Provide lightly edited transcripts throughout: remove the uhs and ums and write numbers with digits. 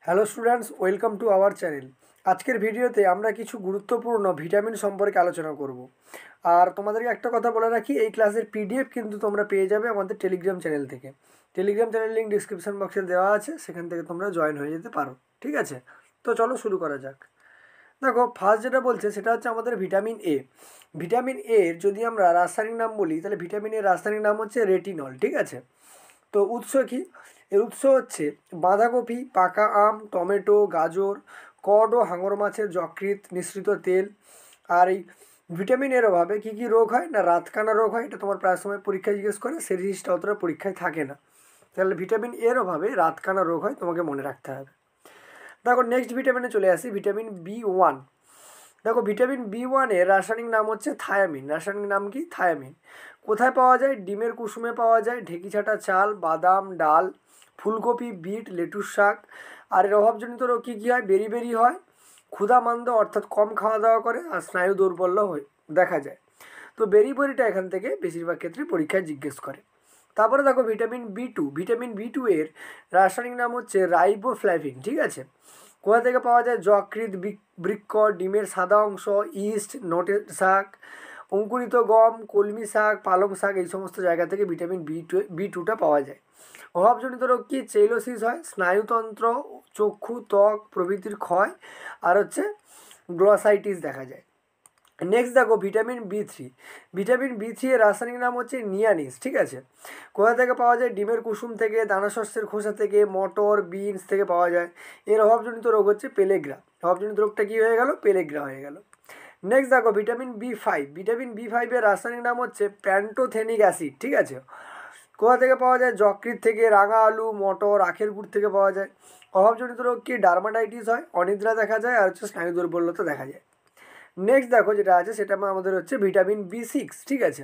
Hello students, welcome to our channel. আজকের ভিডিওতে আমরা কিছু গুরুত্বপূর্ণ ভিটামিন সম্পর্কে আলোচনা করব। আর তোমাদেরকে একটা কথা বলে রাখি, এই ক্লাসের পিডিএফ কিন্তু তোমরা পেয়ে যাবে আমাদের টেলিগ্রাম চ্যানেল থেকে। টেলিগ্রাম চ্যানেল লিঙ্ক ডিসক্রিপশন বক্সে দেওয়া আছে, সেখান থেকে তোমরা জয়েন হয়ে যেতে পারো। ঠিক আছে, তো চলো শুরু করা যাক। দেখো, ফার্স্ট যেটা বলছে সেটা হচ্ছে আমাদের ভিটামিন এ। ভিটামিন এর যদি আমরা রাসায়নিক নাম বলি, তাহলে ভিটামিন এর রাসায়নিক নাম হচ্ছে রেটিনল। ঠিক আছে, তো উৎস কি? এর উৎস হচ্ছে বাঁধাকপি, পাকা আম, টমেটো, গাজর, কড ও হাঙর মাছের যকৃৎ মিশ্রিত তেল। আর এই ভিটামিন এর অভাবে কী কী রোগ হয় না, রাতকানা রোগ হয়। এটা তোমার প্রায় সময় পরীক্ষায় জিজ্ঞেস করে, সেই জিনিসটা অতটা পরীক্ষায় থাকে না। তাহলে ভিটামিন এর অভাবে রাতকানা রোগ হয়, তোমাকে মনে রাখতে হবে। দেখো, নেক্সট ভিটামিনে চলে আসি, ভিটামিন বি 1। দেখো, ভিটামিন বি 1-এর রাসায়নিক নাম হচ্ছে থায়ামিন। রাসায়নিক নাম কি? থায়ামিন। কোথায় পাওয়া যায়? ডিমের কুসুমে পাওয়া যায়, ঢেঁকি ছাটা চাল, বাদাম, ডাল, ফুলকপি, বিট, লেটুস শাক। আর এর অভাবজনিত রোগ কী কী হয়? বেরি হয়, ক্ষুধামান্দ অর্থাৎ কম খাওয়া দাওয়া করে, আর স্নায়ু দৌর্বল্য দেখা যায়। তো বেরিটা এখান থেকে বেশিরভাগ ক্ষেত্রে পরীক্ষায় জিজ্ঞেস করে। তারপরে দেখো, ভিটামিন বি 2। ভিটামিন বি 2-এর রাসায়নিক নাম হচ্ছে রাইবোফ্ল্যাভিন। ঠিক আছে, কোথা থেকে পাওয়া যায়? যকৃৎ, বৃক্ক, ডিমের সাদা অংশ, ইস্ট, নটের শাক, অঙ্কুরিত গম, কলমি শাক, পালং শাক, এই সমস্ত জায়গা থেকে ভিটামিন বি 2টা পাওয়া যায়। অভাবজনিত রোগ কি? চেইলোসিস হয়, স্নায়ুতন্ত্র, চক্ষু, ত্বক প্রভৃতির ক্ষয়, আর হচ্ছে গ্লসাইটিস দেখা যায়। নেক্সট দেখো, ভিটামিন বি 3। ভিটামিন বি 3-এর রাসায়নিক নাম হচ্ছে নিয়ানিস। ঠিক আছে, কোথা থেকে পাওয়া যায়? ডিমের কুসুম থেকে, দানাশস্যের খোসা থেকে, মটর, বিনস থেকে পাওয়া যায়। এর অভাবজনিত রোগ হচ্ছে পেলেগ্রা। অভাবজনিত রোগটা কী হয়ে গেল? পেলেগ্রা হয়ে গেল। নেক্সট দেখো, ভিটামিন বি 5। ভিটামিন বি 5-এর রাসায়নিক নাম হচ্ছে প্যান্টোথেনিক অ্যাসিড। ঠিক আছে, কোথা থেকে পাওয়া যায়? যকৃৎ থেকে, রাঙা আলু, মটর, আখের গুড় থেকে পাওয়া যায়। অভাবজনিত রোগ কি? ডার্মাটাইটিস হয়, অনিদ্রা দেখা যায়, আর হচ্ছে স্নায়ু দুর্বলতা দেখা যায়। নেক্সট দেখো, যেটা আছে সেটা আমাদের হচ্ছে ভিটামিন বি 6। ঠিক আছে,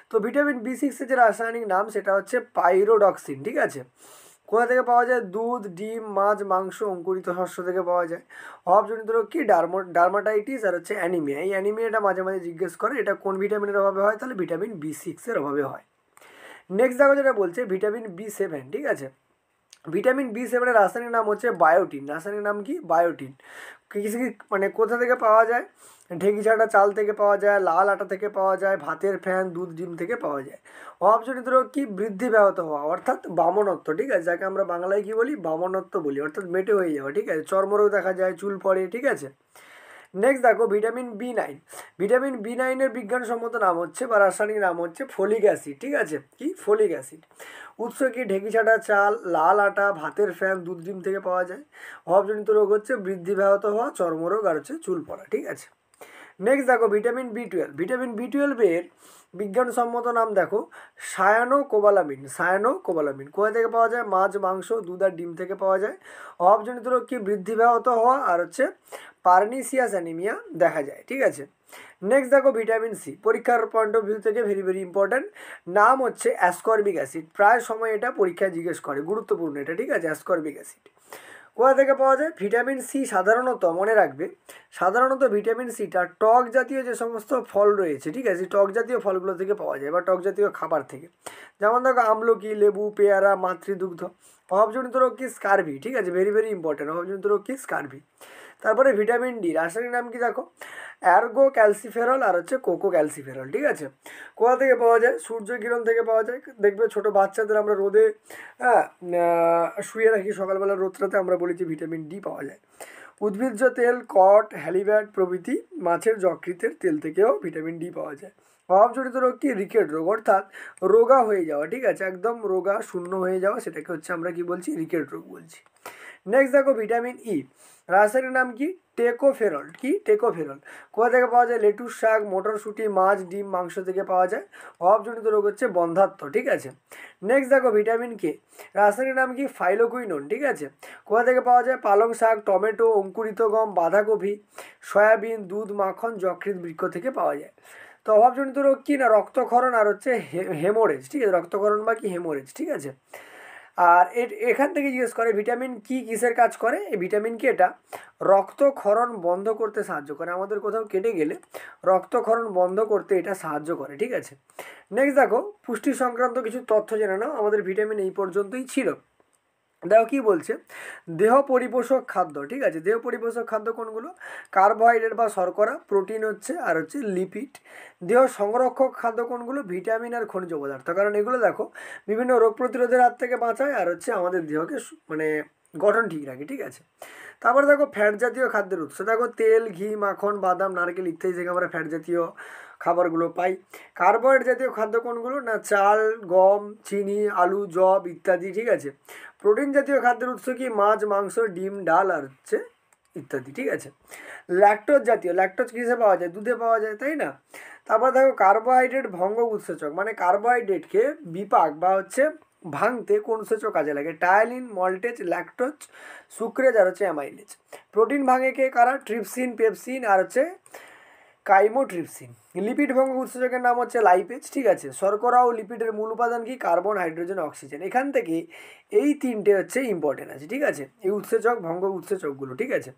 তো ভিটামিন বি 6-এর যে রাসায়নিক নাম সেটা হচ্ছে পাইরোডক্সিন। ঠিক আছে, কোথা থেকে পাওয়া যায়? দুধ, ডিম, মাছ, মাংস, অঙ্কুরিত শস্য থেকে পাওয়া যায়। অভাবজনিত রোগ কি? ডার্মাটাইটিস আর হচ্ছে অ্যানিমিয়া। এই অ্যানিমিয়াটা মাঝে মাঝে জিজ্ঞেস করে, এটা কোন ভিটামিনের অভাবে হয়? তাহলে ভিটামিন বি 6-এর অভাবে হয়। নেক্সট দেখো, যেটা বলছে ভিটামিন বি 7। ঠিক আছে, ভিটামিন বি 7-এর রাসায়নিক নাম হচ্ছে বায়োটিন। রাসায়নিক নাম কি? বায়োটিন। কিছু মানে কোথা থেকে পাওয়া যায়? ঢেঁকি ছাটা চাল থেকে পাওয়া যায়, লাল আটা থেকে পাওয়া যায়, ভাতের ফ্যান, দুধ, ডিম থেকে পাওয়া যায়। অভাবজনিত রোগ কি? বৃদ্ধি ব্যাহত হওয়া, অর্থাৎ বামনত্ব। ঠিক আছে, যাকে আমরা বাংলায় কি বলি? বামনত্ব বলি, অর্থাৎ মেটে হয়ে যাওয়া। ঠিক আছে, চর্মরোগ দেখা যায়, চুল পড়ে। ঠিক আছে, নেক্সট দেখো, ভিটামিন বি 9। ভিটামিন বি 9-এর বিজ্ঞানসম্মত নাম হচ্ছে বা রাসায়নিক নাম হচ্ছে ফলিক অ্যাসিড। ঠিক আছে, কি? Folic acid. উৎস কি? ঢেঁকি ছাটা চাল, লাল আটা, ভাতের ফ্যান, দুধ, ডিম থেকে পাওয়া যায়। অভাবজনিত রোগ হচ্ছে বৃদ্ধি ব্যাহত হওয়া, চর্মরোগ, আর হচ্ছে চুল পড়া। ঠিক আছে, নেক্সট দেখো, ভিটামিন বি 12। ভিটামিন বি 12-এর বিজ্ঞানসম্মত নাম দেখো সায়ানোকোবালামিন। সায়ানোকোবালামিন কোথা থেকে পাওয়া যায়? মাছ, মাংস, দুধ আর ডিম থেকে পাওয়া যায়। অভাবজনিত রোগ কি? বৃদ্ধি ব্যাহত হওয়া, আর হচ্ছে পার্নিসিয়াস অ্যানিমিয়া দেখা যায়। ঠিক আছে, নেক্সট দেখো, ভিটামিন সি। পরীক্ষার পয়েন্ট অফ ভিউ থেকে ভেরি ভেরি ইম্পর্ট্যান্ট। নাম হচ্ছে অ্যাসকর্বিক অ্যাসিড। প্রায় সময় এটা পরীক্ষায় জিজ্ঞেস করে, গুরুত্বপূর্ণ এটা। ঠিক আছে, অ্যাসকর্বিক অ্যাসিড কোথা থেকে পাওয়া যায়? ভিটামিন সি সাধারণত, মনে রাখবে, সাধারণত ভিটামিন সিটা টক জাতীয় যে সমস্ত ফল রয়েছে, ঠিক আছে, টক জাতীয় ফলগুলো থেকে পাওয়া যায়, বা টক জাতীয় খাবার থেকে। যেমন দেখো, আমলকি, লেবু, পেয়ারা, মাতৃদুগ্ধ। অভাবজনিত রোগ কি? স্কারভি। ঠিক আছে, ভেরি ভেরি ইম্পর্টেন্ট। অভাবজনিত রোগ কি? স্কারভি। তারপরে ভিটামিন ডি, রাসায়নিক নাম কি দেখো? অ্যারগো ক্যালসিফেরল আর হচ্ছে কোকো ক্যালসিফেরল। ঠিক আছে, কোথা থেকে পাওয়া যায়? সূর্য কিরণ থেকে পাওয়া যায়। দেখবে ছোটো বাচ্চাদের আমরা রোদে, হ্যাঁ, শুয়ে রাখি, সকালবেলা রোদটাতে আমরা বলি যে ভিটামিন ডি পাওয়া যায়। উদ্ভিজ্জ তেল, কট, হ্যালিব্যাট প্রভৃতি মাছের যকৃতের তেল থেকেও ভিটামিন ডি পাওয়া যায়। অভাবজনিত রোগ কি? রিকেট রোগ, অর্থাৎ রোগা হয়ে যাওয়া। ঠিক আছে, একদম রোগা শূন্য হয়ে যাওয়া, সেটাকে হচ্ছে আমরা কি বলছি? রিকেট রোগ বলছি। নেক্সট দেখো, ভিটামিন ই। রাসায়নিক নাম কি? টেকোফেরল। কি? টেকোফেরল। কোথা থেকে পাওয়া যায়? লেটুস শাক, মটরশুঁটি, মাছ, ডিম, মাংস থেকে পাওয়া যায়। অভাবজনিত রোগ হচ্ছে বন্ধ্যাত্ব। ঠিক আছে, নেক্সট দেখো, ভিটামিন কে। রাসায়নিক নাম কি? ফাইলোকুইনোন। ঠিক আছে, কোথা থেকে পাওয়া যায়? পালং শাক, টমেটো, অঙ্কুরিত গম, বাঁধাকপি, সয়াবিন, দুধ, মাখন, যকৃৎ বৃক্ষ থেকে পাওয়া যায়। তো অভাবজনিত রোগ কি? না রক্তক্ষরণ আর হচ্ছে হেমোরেজ। ঠিক আছে, রক্তক্ষরণ বা কি হেমোরেজ। ঠিক আছে, আর এখান থেকে জিজ্ঞেস করে ভিটামিন কি কিসের কাজ করে? এই ভিটামিন কি এটা রক্তক্ষরণ বন্ধ করতে সাহায্য করে। আমাদের কোথাও কেটে গেলে রক্তক্ষরণ বন্ধ করতে এটা সাহায্য করে। ঠিক আছে, নেক্সট দেখো, পুষ্টি সংক্রান্ত কিছু তথ্য জেনে নাও। আমাদের ভিটামিন এই পর্যন্তই ছিল। দেখো কি বলছে, দেহ পরিপোষক খাদ্য, ঠিক আছে। দেহ পরিপোষক খাদ্য কোনগুলো? কার্বোহাইড্রেট বা শর্করা, প্রোটিন হচ্ছে, আর হচ্ছে লিপিড। দেহ সংরক্ষক খাদ্য কোনগুলো? ভিটামিন আর খনিজ পদার্থ, কারণ এগুলো দেখো বিভিন্ন রোগ প্রতিরোধের হাত থেকে বাঁচায় আর হচ্ছে আমাদের দেহকে মানে গঠন ঠিক রাখে, ঠিক আছে। তারপরে দেখো ফ্যাট জাতীয় খাদ্যের উৎস, দেখো তেল, ঘি, মাখন, বাদাম, নারকেল ইত্যাদি থেকে আমরা ফ্যাট জাতীয় খাবারগুলো পাই। কার্বোহাইড্রেট জাতীয় খাদ্য কোনগুলো? না চাল, গম, চিনি, আলু, যব ইত্যাদি, ঠিক আছে। প্রোটিন জাতীয় খাদ্যের উৎস কি? মাছ, মাংস, ডিম, ডাল আর হচ্ছে ইত্যাদি, ঠিক আছে। ল্যাকটোজ জাতীয়, ল্যাকটোজ কিসে পাওয়া যায়? দুধে পাওয়া যায়, তাই না? তারপর দেখো কার্বোহাইড্রেট ভঙ্গ উৎসেচক, মানে কার্বোহাইড্রেটকে বিপাক বা হচ্ছে ভাঙতে কোন উৎসেচক কাজে লাগে? টায়ালিন, মল্টেজ, ল্যাকটোজ, সুক্রেজ আর হচ্ছে অ্যামাইলেজ। প্রোটিন ভাঙে কে কারা? ট্রিপসিন, পেপসিন আর হচ্ছে কাইমোট্রিপসিন। লিপিড ভঙ্গ উৎসেচকের নাম হচ্ছে লাইপেজ, ঠিক আছে। শর্করা ও লিপিডের মূল উপাদান কি? Carbon, hydrogen, oxygen. এখান থেকে এই তিনটে হচ্ছে ইম্পর্টেন্ট আছে, ঠিক আছে, এই উৎসেচক ভঙ্গ উৎসেচকগুলো, ঠিক আছে।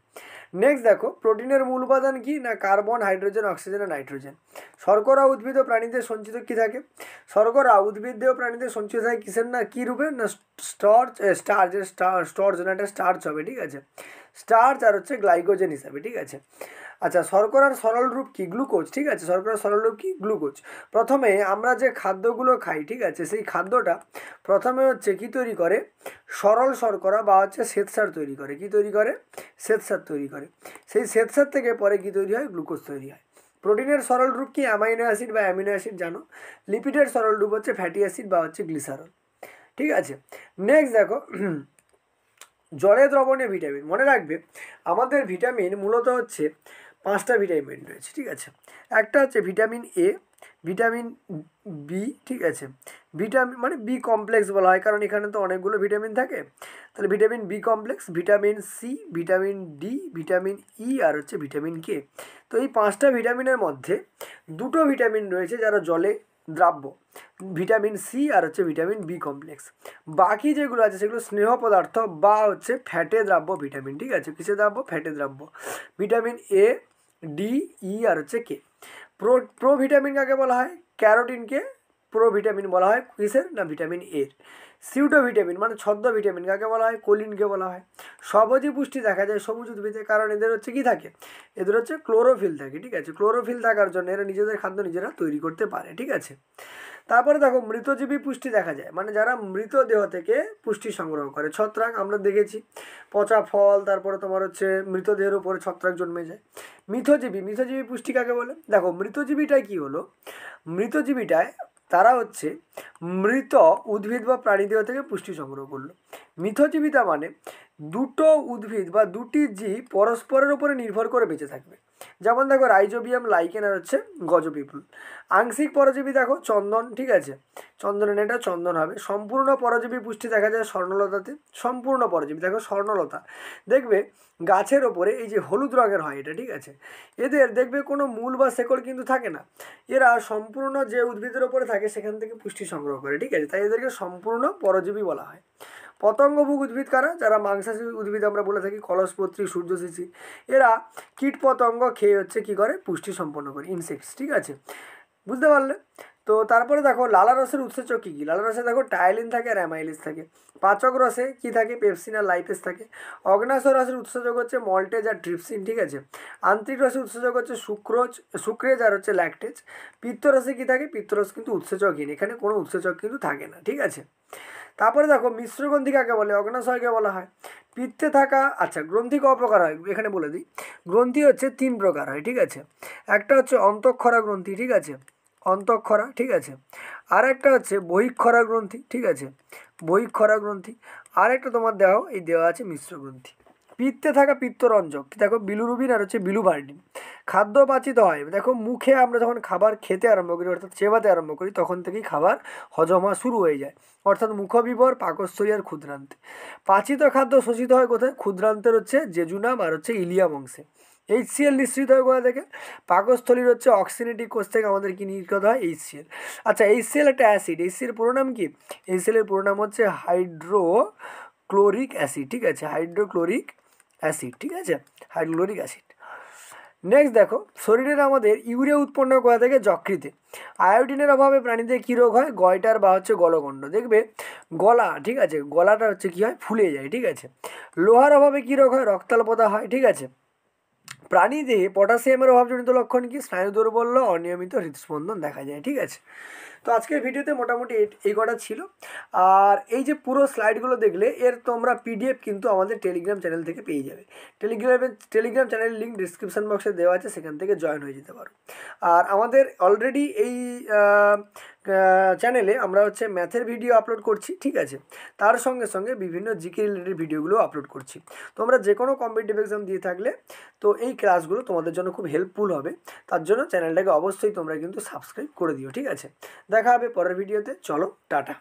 নেক্সট দেখো প্রোটিনের মূল উপাদান কি? না কার্বন, হাইড্রোজেন, অক্সিজেন আর নাইট্রোজেন। শর্করা উদ্ভিদ ও প্রাণীদের সঞ্চিত কি থাকে? শর্করা উদ্ভিদ ও প্রাণীদের সঞ্চিত থাকে কিসের না কি রূপে? না স্টার্চ না, এটা স্টার্চ হবে, ঠিক আছে। স্টার্চ আর হচ্ছে গ্লাইকোজেন হিসাবে, ঠিক আছে। আচ্ছা, শর্করার সরল রূপ কি? গ্লুকোজ, ঠিক আছে। শর্করার সরল রূপ কি? গ্লুকোজ। প্রথমে আমরা যে খাদ্যগুলো খাই, ঠিক আছে, সেই খাদ্যটা প্রথমে হচ্ছে কি তৈরি করে? সরল শর্করা বা হচ্ছে শ্বেতসার তৈরি করে। কি তৈরি করে? শ্বেতসার তৈরি করে। সেই শ্বেতসার থেকে পরে কি তৈরি হয়? গ্লুকোজ তৈরি হয়। প্রোটিনের সরল রূপ কি? অ্যামাইনো অ্যাসিড বা অ্যামিনো অ্যাসিড, জানো। লিপিডের সরল রূপ হচ্ছে ফ্যাটি অ্যাসিড বা হচ্ছে গ্লিসারল, ঠিক আছে। নেক্সট দেখো জলে দ্রবণীয় ভিটামিন, মনে রাখবে আমাদের ভিটামিন মূলত হচ্ছে 5টা ভিটামিন রয়েছে, ঠিক আছে। একটা হচ্ছে ভিটামিন এ, ভিটামিন বি, ঠিক আছে। ভিটামিন মানে বি কমপ্লেক্স বলা হয়, কারণ এখানে তো অনেকগুলো ভিটামিন থাকে। তাহলে vitamin B complex, vitamin C, vitamin D, vitamin E আর হচ্ছে ভিটামিন কে। তো এই 5টা ভিটামিনের মধ্যে 2টো ভিটামিন রয়েছে যারা জলে দ্রাব্য, ভিটামিন সি আর হচ্ছে ভিটামিন বি কমপ্লেক্স। বাকি যেগুলো আছে সেগুলো স্নেহ পদার্থ বা হচ্ছে ফ্যাটে দ্রাব্য ভিটামিন, ঠিক আছে। কিসে দ্রাব্য? ফ্যাটে দ্রাব্য। ভিটামিন এ, ডি, ই আর হচ্ছে কে। প্রোভিটামিন কাকে বলা হয়? ক্যারোটিনকে প্রোভিটামিন বলা হয়। কিসের? না ভিটামিন এর। সিউডো ভিটামিন মানে ছদ্ম ভিটামিন কাকে বলা হয়? কোলিনকে বলা হয়। সবুজই পুষ্টি দেখা যায় সবুজ উদ্ভিদে, কারণ এদের হচ্ছে কি থাকে? এদের হচ্ছে ক্লোরোফিল থাকে, ঠিক আছে। ক্লোরোফিল থাকার জন্য এরা নিজেদের খাদ্য নিজেরা তৈরি করতে পারে, ঠিক আছে। তারপরে দেখো মৃতজীবী পুষ্টি দেখা যায়, মানে যারা মৃত দেহ থেকে পুষ্টি সংগ্রহ করে। ছত্রাক আমরা দেখেছি, পচা ফল, তারপরে তোমার হচ্ছে মৃতদেহের উপরে ছত্রাক জন্মে যায়। মিথজীবী পুষ্টি কাকে বলে? দেখো মৃতজীবীটাই কি হলো? মৃতজীবীটায় তারা হচ্ছে মৃত উদ্ভিদ বা প্রাণীদেহ থেকে পুষ্টি সংগ্রহ করলো। মিথজীবিতা মানে দুটো উদ্ভিদ বা দুটি জীব পরস্পরের উপরে নির্ভর করে বেঁচে থাকবে। যেমন দেখো রাইজোবিয়াম, লাইকেন আর হচ্ছে গজবিপুল। আংশিক পরজীবী দেখো চন্দন, ঠিক আছে। চন্দনের এটা চন্দন হবে। সম্পূর্ণ পরজীবী পুষ্টি দেখা যায় স্বর্ণলতাতে। সম্পূর্ণ পরজীবী দেখো স্বর্ণলতা, দেখবে গাছের ওপরে এই যে হলুদ রঙের হয় এটা, ঠিক আছে। এদের দেখবে কোনো মূল বা শেকড় কিন্তু থাকে না, এরা সম্পূর্ণ যে উদ্ভিদের ওপরে থাকে সেখান থেকে পুষ্টি সংগ্রহ করে, ঠিক আছে। তাই এদেরকে সম্পূর্ণ পরজীবী বলা হয়। পতঙ্গভোগ উদ্ভিদ কারা? যারা মাংসাশী উদ্ভিদ আমরা বলে থাকি, কলসপত্রী, সূর্যশীষী। এরা কীট পতঙ্গ খেয়ে হচ্ছে কি করে? পুষ্টি সম্পন্ন করে, ইনসেক্টস, ঠিক আছে। বুঝতে পারলে? তো তারপরে দেখো লালা রসের উৎসেচক কী কী? লালা রসে দেখো টায়ালিন থাকে আর অ্যামাইলেজ থাকে। পাচক রসে কী থাকে? পেপসিন আর লাইপেজ থাকে। অগ্ন্যাশয় রসের উৎসেচক হচ্ছে মল্টেজ আর ট্রিপসিন, ঠিক আছে। আন্তরিক রসের উৎসেচক হচ্ছে সুক্রেজ আর হচ্ছে ল্যাকটেজ। পিত্তরসে কী থাকে? পিত্তরস কিন্তু উৎসেচকহীন, এখানে কোনো উৎসেচক কিন্তু থাকে না, ঠিক আছে। তারপরে দেখো মিশ্রগ্রন্থি কাকে বলে? অগ্ন্যাশয়কে বলা হয়। পিত্তে থাকা, আচ্ছা গ্রন্থি ক প্রকার হয় এখানে বলে দিই। গ্রন্থি হচ্ছে 3 প্রকার হয়, ঠিক আছে। একটা হচ্ছে অন্তঃক্ষরা গ্রন্থি, ঠিক আছে, অন্তঃক্ষরা, ঠিক আছে। আর একটা হচ্ছে বহিঃক্ষরা গ্রন্থি, ঠিক আছে, বহিঃক্ষরা গ্রন্থি। আর একটা তোমার দেওয়া আছে মিশ্র গ্রন্থি। পিত্তে থাকা পিত্তরঞ্জক দেখো বিলুরুবিন আর হচ্ছে বিলুভার্ডিন। খাদ্য পাচিত হয় দেখো মুখে, আমরা যখন খাবার খেতে আরম্ভ করি অর্থাৎ চেবাতে আরম্ভ করি তখন থেকেই খাবার হজম হওয়া শুরু হয়ে যায়, অর্থাৎ মুখবিবর, পাকস্থলী আর ক্ষুদ্রান্তে। পাচিত খাদ্য শোষিত হয় কোথায়? ক্ষুদ্রান্তের হচ্ছে জেজুনাম আর হচ্ছে ইলিয়াম অংশে। HCl নিঃসৃত হয় কোথা থেকে? পাকস্থলীর হচ্ছে অক্সিনেটিক কোষ থেকে আমাদের কি নির্গত হয়? HCl। আচ্ছা HCl একটা অ্যাসিড, HCl এর পুরো নাম কি? HCl এর পুরো নাম হচ্ছে হাইড্রোক্লোরিক অ্যাসিড, ঠিক আছে, হাইড্রোক্লোরিক অ্যাসিড, ঠিক আছে, হাইড্রোক্লোরিক অ্যাসিড। নেক্সট দেখো, শরীরের আমাদের ইউরিয়া উৎপন্ন করা থেকে যকৃতে। আয়োডিনের অভাবে প্রাণীদের কী রোগ হয়? গয়টার বা হচ্ছে গলগণ্ড। দেখবে গলা, ঠিক আছে, গলাটা হচ্ছে কী হয়? ফুলে যায়, ঠিক আছে। লোহার অভাবে কী রোগ হয়? রক্তাল্পতা হয়, ঠিক আছে। প্রাণীদেহে পটাশিয়ামের অভাবজনিত লক্ষণ কি? স্নায়ু দুর্বল্য, অনিয়মিত হৃদস্পন্দন দেখা যায়, ঠিক আছে। তো আজকের ভিডিওতে মোটামুটি এই কটা ছিল। আর এই যে পুরো স্লাইডগুলো দেখলে এর তোমরা পিডিএফ কিন্তু আমাদের টেলিগ্রাম চ্যানেল থেকে পেয়ে যাবে। টেলিগ্রাম চ্যানেলের লিঙ্ক ডিসক্রিপশান বক্সে দেওয়া আছে, সেখান থেকে জয়েন হয়ে যেতে পারো। আর আমাদের অলরেডি এই চ্যানেলে আমরা হচ্ছে ম্যাথের ভিডিও আপলোড করছি, ঠিক আছে। তার সঙ্গে সঙ্গে বিভিন্ন জিকে রিলেটেড ভিডিওগুলো আপলোড করছি। তোমরা যে কোনো কম্পিটিটিভ এক্সাম দিয়ে থাকলে তো এই ক্লাসগুলো তোমাদের জন্য খুব হেল্পফুল হবে। তার জন্য চ্যানেলটাকে অবশ্যই তোমরা কিন্তু সাবস্ক্রাইব করে দিও, ঠিক আছে। দেখা হবে পরের ভিডিওতে। চলো, টাটা।